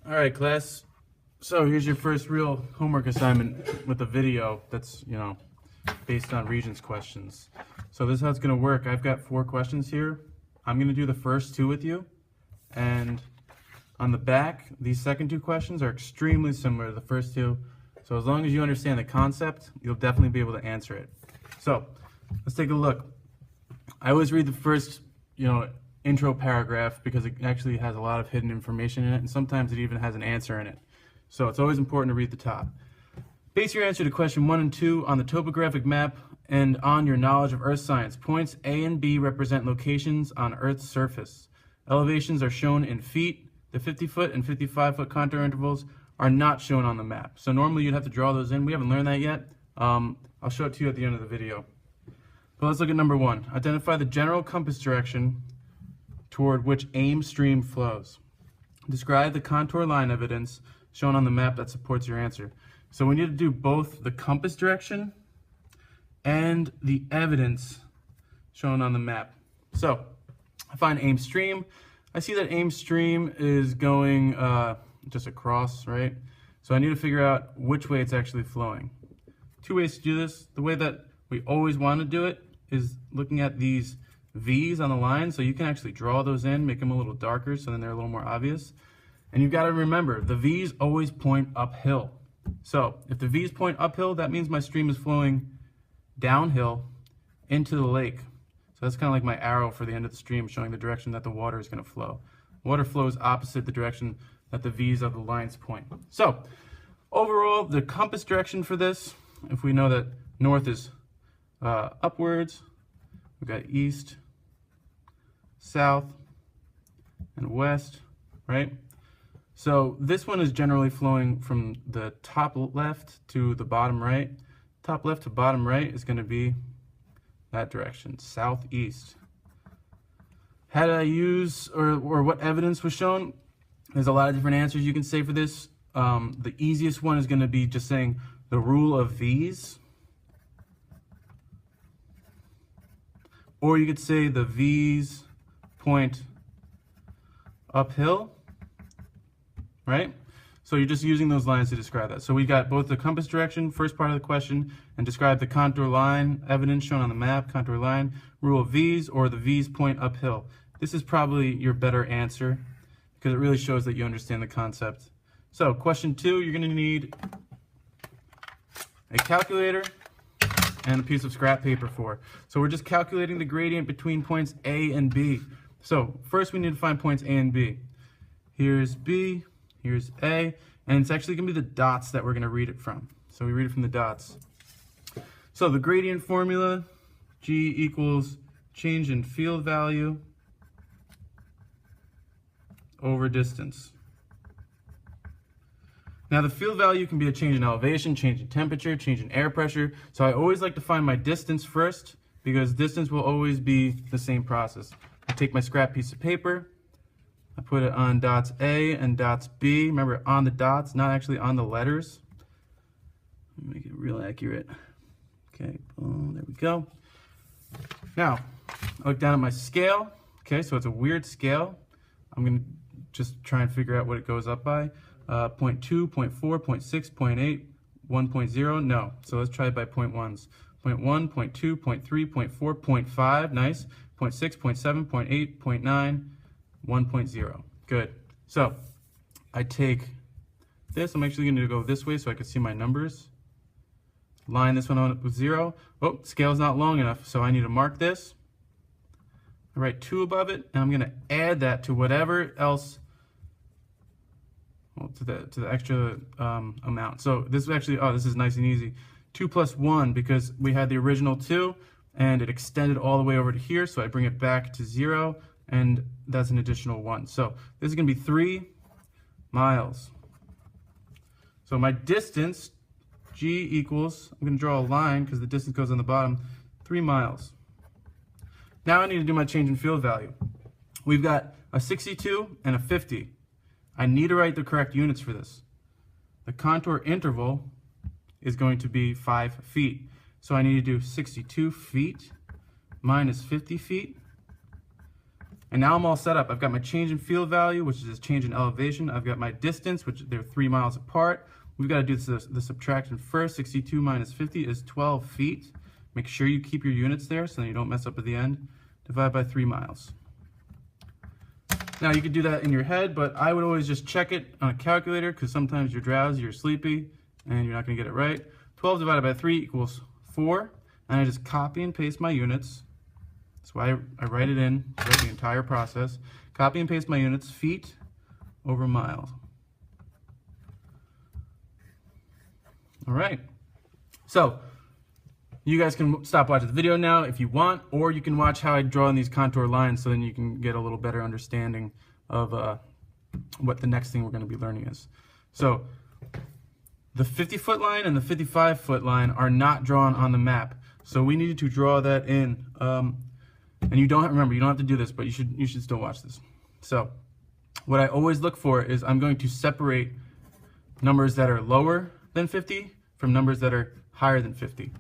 All right, class. So here's your first real homework assignment with a video that's, based on Regents questions. So this is how it's going to work. I've got 4 questions here. I'm going to do the first 2 with you. And on the back, these second 2 questions are extremely similar to the first 2. So as long as you understand the concept, you'll definitely be able to answer it. So let's take a look. I always read the first, intro paragraph because it actually has a lot of hidden information in it, and sometimes it even has an answer in it. So it's always important to read the top. Base your answer to question 1 and 2 on the topographic map and on your knowledge of Earth science. Points A and B represent locations on Earth's surface. Elevations are shown in feet. The 50-foot and 55-foot contour intervals are not shown on the map. So normally you'd have to draw those in. We haven't learned that yet. I'll show it to you at the end of the video. But let's look at number 1. Identify the general compass direction toward which Ames Stream flows. Describe the contour line evidence shown on the map that supports your answer. So we need to do both the compass direction and the evidence shown on the map. So I find Ames Stream. I see that Ames Stream is going just across, right? So I need to figure out which way it's actually flowing. 2 ways to do this. The way that we always want to do it is looking at these V's on the line, so you can actually draw those in, make them a little darker so then they're a little more obvious. And you've got to remember, the V's always point uphill. So if the V's point uphill, that means my stream is flowing downhill into the lake. So that's kind of like my arrow for the end of the stream, showing the direction that the water is going to flow. Water flows opposite the direction that the V's of the lines point. So overall, the compass direction for this, if we know that north is upwards, we've got east, south, and west, right? So this one is generally flowing from the top left to the bottom right. Top left to bottom right is going to be that direction, southeast. How did I use, or what evidence was shown? There's a lot of different answers you can say for this. The easiest one is going to be just saying the rule of V's. Or you could say the V's point uphill, right? So you're just using those lines to describe that. So we got both the compass direction, first part of the question, and describe the contour line, evidence shown on the map, contour line, rule of V's, or the V's point uphill. This is probably your better answer because it really shows that you understand the concept. So question 2, you're going to need a calculator and a piece of scrap paper for. So we're just calculating the gradient between points A and B. So first we need to find points A and B. Here's B, here's A, and it's actually going to be the dots that we're going to read it from. So we read it from the dots. So the gradient formula, G equals change in field value over distance. Now the field value can be a change in elevation, change in temperature, change in air pressure. So I always like to find my distance first because distance will always be the same process. I take my scrap piece of paper, I put it on dots A and dots B. Remember, on the dots, not actually on the letters. Let me make it real accurate. Okay, boom, there we go. Now, I look down at my scale. Okay, so it's a weird scale. I'm going to just try and figure out what it goes up by. 0.2, 0.4, 0.6, 0.8, 1.0, no. So let's try it by 0.1s. 0.1, 0.2, 0.3, 0.4, 0.5, nice. 0.6, 0.7, 0.8, 0.9, 1.0. Good. So I take this. I'm actually going to go this way so I can see my numbers. Line this one up with 0. Oh, scale's not long enough, so I need to mark this. I write 2 above it, and I'm going to add that to whatever else, well, to the extra amount. So this is actually, this is nice and easy. 2 plus 1, because we had the original 2, and it extended all the way over to here, so I bring it back to 0, and that's an additional 1. So this is going to be 3 miles. So my distance, G equals, I'm going to draw a line because the distance goes on the bottom, 3 miles. Now I need to do my change in field value. We've got a 62 and a 50. I need to write the correct units for this. The contour interval is going to be 5 feet. So I need to do 62 feet minus 50 feet. And now I'm all set up. I've got my change in field value, which is this change in elevation. I've got my distance, which they're 3 miles apart. We've got to do the subtraction first. 62 minus 50 is 12 feet. Make sure you keep your units there so that you don't mess up at the end. Divide by 3 miles. Now you could do that in your head, but I would always just check it on a calculator because sometimes you're drowsy, you're sleepy, and you're not going to get it right. 12 divided by 3 equals 4, and I just copy and paste my units. That's why I write it in throughout the entire process. Copy and paste my units, feet over miles. All right. So you guys can stop watching the video now if you want, or you can watch how I draw in these contour lines so then you can get a little better understanding of what the next thing we're going to be learning is. So the 50-foot line and the 55-foot line are not drawn on the map. So we needed to draw that in. And you don't remember, you don't have to do this, but you should still watch this. So what I always look for is I'm going to separate numbers that are lower than 50 from numbers that are higher than 50.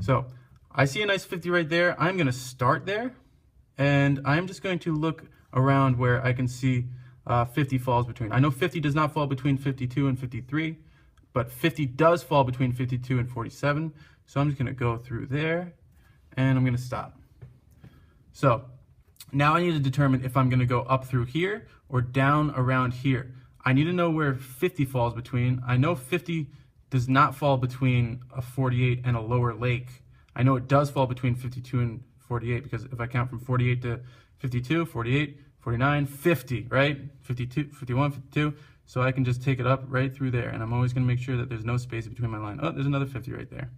So I see a nice 50 right there. I'm going to start there, and I'm just going to look around where I can see 50 falls between. I know 50 does not fall between 52 and 53, but 50 does fall between 52 and 47. So I'm just going to go through there, and I'm going to stop. So now I need to determine if I'm going to go up through here or down around here. I need to know where 50 falls between. I know 50 does not fall between a 48 and a lower lake. I know it does fall between 52 and 48 because if I count from 48 to 52, 48, 49, 50, right? 52, 51, 52. So I can just take it up right through there, and I'm always going to make sure that there's no space between my line. Oh, there's another 50 right there.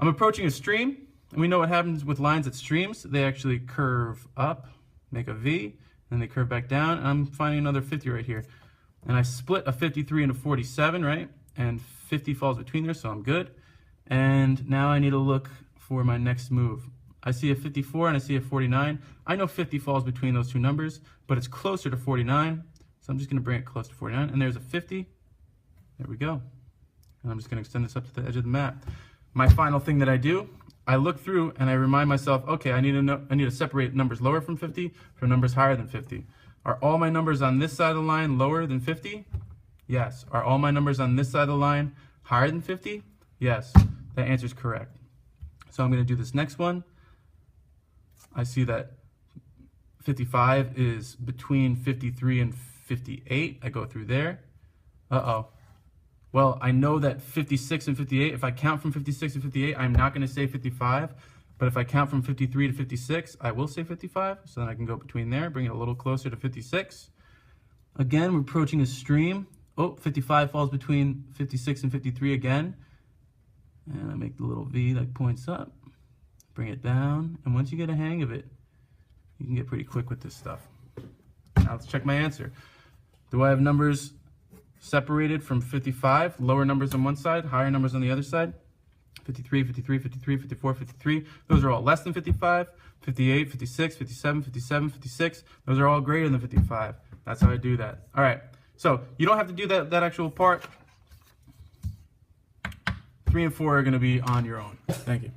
I'm approaching a stream. And we know what happens with lines at streams. They actually curve up, make a V, and they curve back down. And I'm finding another 50 right here. And I split a 53 into 47, right? And 50 falls between there, so I'm good. And now I need to look for my next move. I see a 54 and I see a 49. I know 50 falls between those two numbers, but it's closer to 49. So I'm just going to bring it close to 49. And there's a 50. There we go. And I'm just going to extend this up to the edge of the map. My final thing that I do, I look through and I remind myself, okay, I need to separate numbers lower from 50 from numbers higher than 50. Are all my numbers on this side of the line lower than 50? Yes. Are all my numbers on this side of the line higher than 50? Yes. That answer is correct. So I'm going to do this next one. I see that 55 is between 53 and 58. I go through there. Uh-oh. Well, I know that 56 and 58, if I count from 56 to 58, I'm not going to say 55. But if I count from 53 to 56, I will say 55. So then I can go between there, bring it a little closer to 56. Again, we're approaching a stream. Oh, 55 falls between 56 and 53 again. And I make the little V that points up. Bring it down. And once you get a hang of it, you can get pretty quick with this stuff. Now let's check my answer. Do I have numbers separated from 55, lower numbers on one side, higher numbers on the other side? 53, 53, 53, 54, 53. Those are all less than 55. 58, 56, 57, 57, 56. Those are all greater than 55. That's how I do that. All right. So you don't have to do that actual part. 3 and 4 are going to be on your own. Thank you.